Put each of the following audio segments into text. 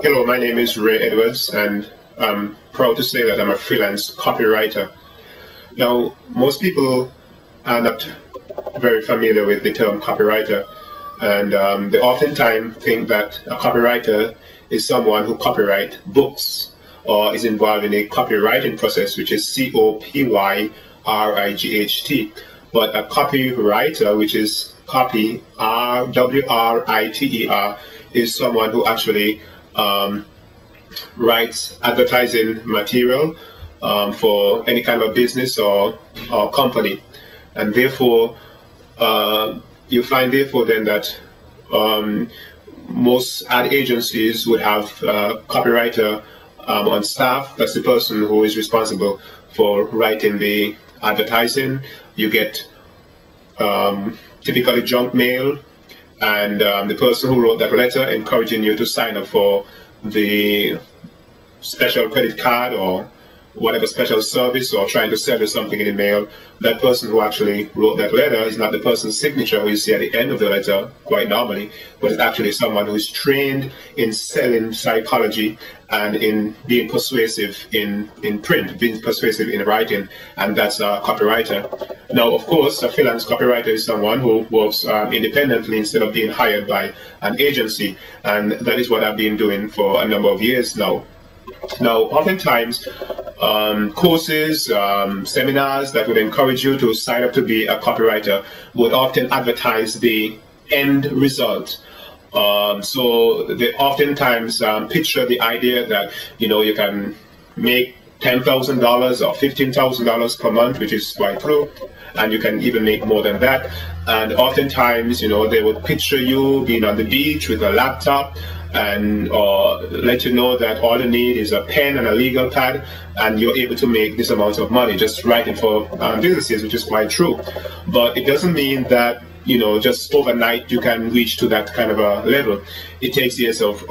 Hello, my name is Ray Edwards, and I'm proud to say that I'm a freelance copywriter. Now, most people are not very familiar with the term copywriter, and they oftentimes think that a copywriter is someone who copyrights books or is involved in a copywriting process, which is Copyright. But a copywriter, which is copy, Writer, is someone who actually writes advertising material for any kind of business or company. And therefore, you find therefore then that most ad agencies would have a copywriter on staff. That's the person who is responsible for writing the advertising. You get typically junk mail, and the person who wrote that letter encouraging you to sign up for the special credit card or whatever special service, or trying to sell you something in the mail, that person who actually wrote that letter is not the person's signature who you see at the end of the letter quite normally, but it's actually someone who is trained in selling psychology and in being persuasive in print, being persuasive in writing, and that's a copywriter. Now, of course, a freelance copywriter is someone who works independently instead of being hired by an agency, and that is what I've been doing for a number of years now. Now, oftentimes, courses, seminars that would encourage you to sign up to be a copywriter would often advertise the end result. So they oftentimes picture the idea that, you can make $10,000 or $15,000 per month, which is quite true, and you can even make more than that. And oftentimes, they would picture you being on the beach with a laptop, and or let you know that all you need is a pen and a legal pad, and you're able to make this amount of money just writing for businesses, which is quite true. But it doesn't mean that just overnight you can reach to that kind of a level. It takes years of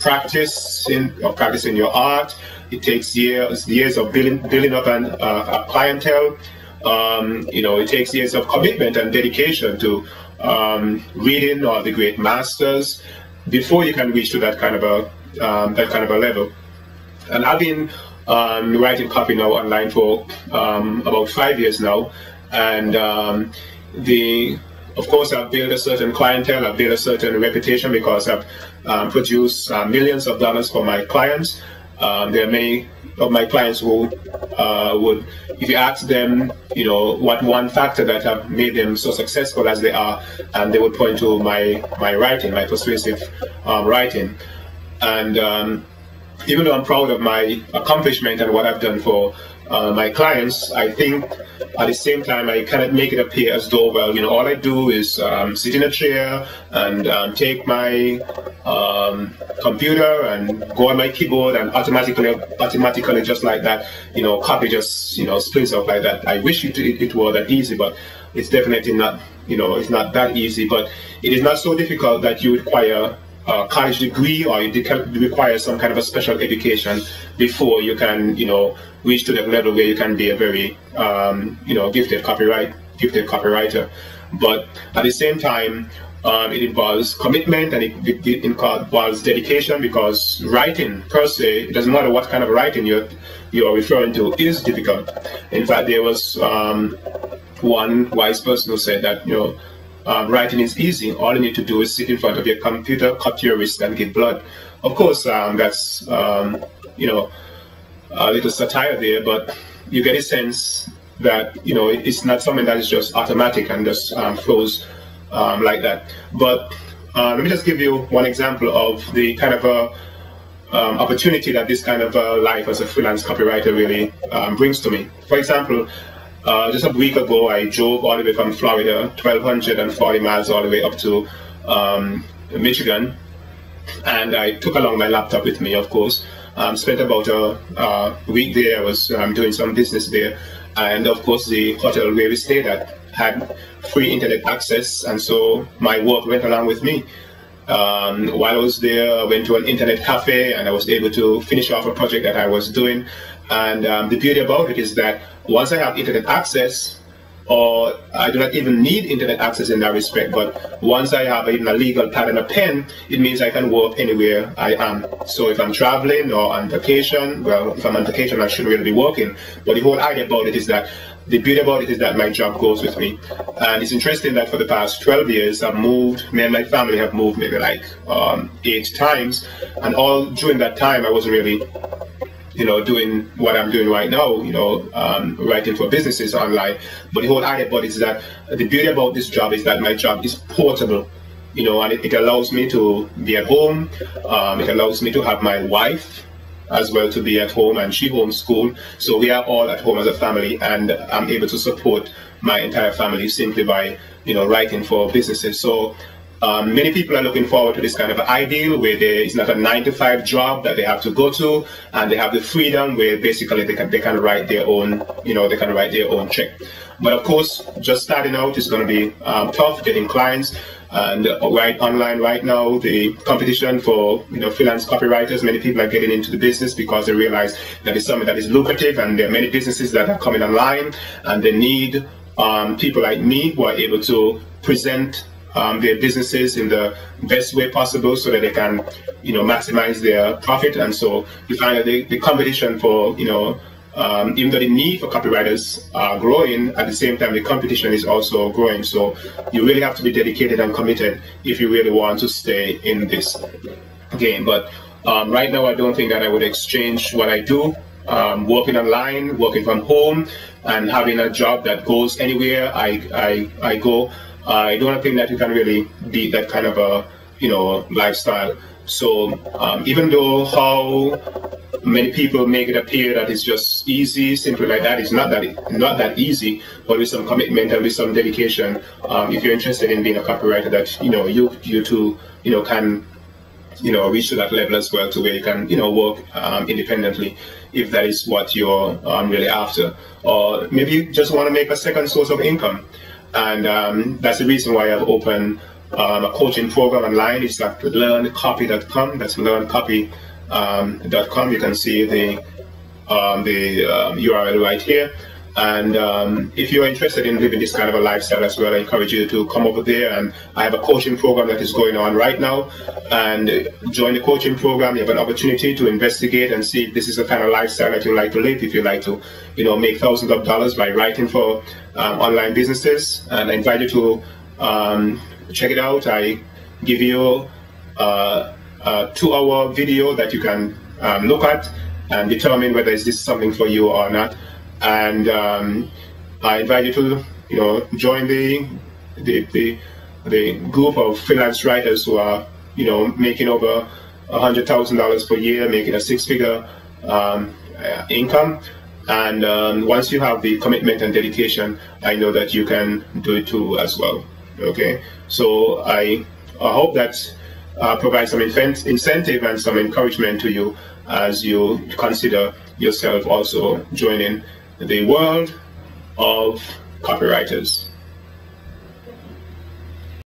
practicing your art. It takes years of building up a clientele. It takes years of commitment and dedication to reading all the great masters before you can reach to that kind of a level. And I've been writing copy now online for about 5 years now, and of course, I've built a certain clientele, I've built a certain reputation because I've produced millions of dollars for my clients. There are many of my clients who would, if you ask them, what one factor that have made them so successful as they are, and they would point to my writing, my persuasive writing. And even though I'm proud of my accomplishment and what I've done for my clients, I think at the same time I cannot make it appear as though, well, all I do is sit in a chair and take my computer and go on my keyboard and automatically just like that, copy just splints out like that. I wish it were that easy, but it's definitely not. It's not that easy. But it is not so difficult that you require a college degree, or you require some kind of a special education before you can, reach to that level where you can be a very, gifted copywriter. But at the same time, it involves commitment, and it involves dedication, because writing per se, it doesn't matter what kind of writing you're referring to, is difficult. In fact, there was one wise person who said that, writing is easy. All you need to do is sit in front of your computer, cut your wrist, and give blood. Of course, that's a little satire there, but you get a sense that it's not something that is just automatic and just flows like that. But let me just give you one example of the kind of opportunity that this kind of life as a freelance copywriter really brings to me. For example, just a week ago, I drove all the way from Florida, 1,240 miles all the way up to Michigan, and I took along my laptop with me, of course. Spent about a week there. I was doing some business there, and of course the hotel where we stayed at had free internet access, and so my work went along with me. While I was there, I went to an internet cafe, and I was able to finish off a project that I was doing. And the beauty about it is that once I have internet access, or I do not even need internet access in that respect. But once I have even a legal pad and a pen, it means I can work anywhere I am. So if I'm traveling or on vacation, well, if I'm on vacation, I shouldn't really be working. But the whole idea about it is that the beauty about it is that my job goes with me. And it's interesting that for the past 12 years, I've moved, me and my family have moved maybe like 8 times. And all during that time, I wasn't really, doing what I'm doing right now, writing for businesses online. But the whole idea about it is that the beauty about this job is that my job is portable, and it allows me to be at home. It allows me to have my wife as well to be at home, and she homeschooled. So we are all at home as a family, and I'm able to support my entire family simply by, writing for businesses. So many people are looking forward to this kind of ideal where it's not a 9-to-5 job that they have to go to, and they have the freedom where basically they can write their own, they can write their own check. But of course, just starting out is going to be tough getting clients. And right online right now, the competition for freelance copywriters, many people are getting into the business because they realize that it's something that is lucrative, and there are many businesses that are coming online, and they need people like me who are able to present their businesses in the best way possible so that they can maximize their profit. And so you find that the competition for even though the need for copywriters are growing, at the same time the competition is also growing. So you really have to be dedicated and committed if you really want to stay in this game. But right now I don't think that I would exchange what I do, working online, working from home, and having a job that goes anywhere I go. I don't think that you can really beat that kind of a lifestyle. So even though how many people make it appear that it's just easy, simply like that, it's not that easy. But with some commitment and with some dedication, if you're interested in being a copywriter, that you too can reach to that level as well, to where you can work independently, if that is what you're really after. Or maybe you just want to make a second source of income. And that's the reason why I've opened a coaching program online. It's at learncopy.com. That's learncopy.com. You can see the URL right here. And if you're interested in living this kind of a lifestyle as well, I encourage you to come over there. And I have a coaching program that is going on right now. And join the coaching program. You have an opportunity to investigate and see if this is the kind of lifestyle that you like to live. If you like to, make thousands of dollars by writing for online businesses. And I invite you to check it out. I give you a 2-hour video that you can look at and determine whether is this something for you or not. And I invite you to join the group of freelance writers who are making over $100,000 per year, making a 6-figure income. And once you have the commitment and dedication, I know that you can do it too as well. Okay, so I hope that provides some incentive and some encouragement to you as you consider yourself also joining the world of copywriters.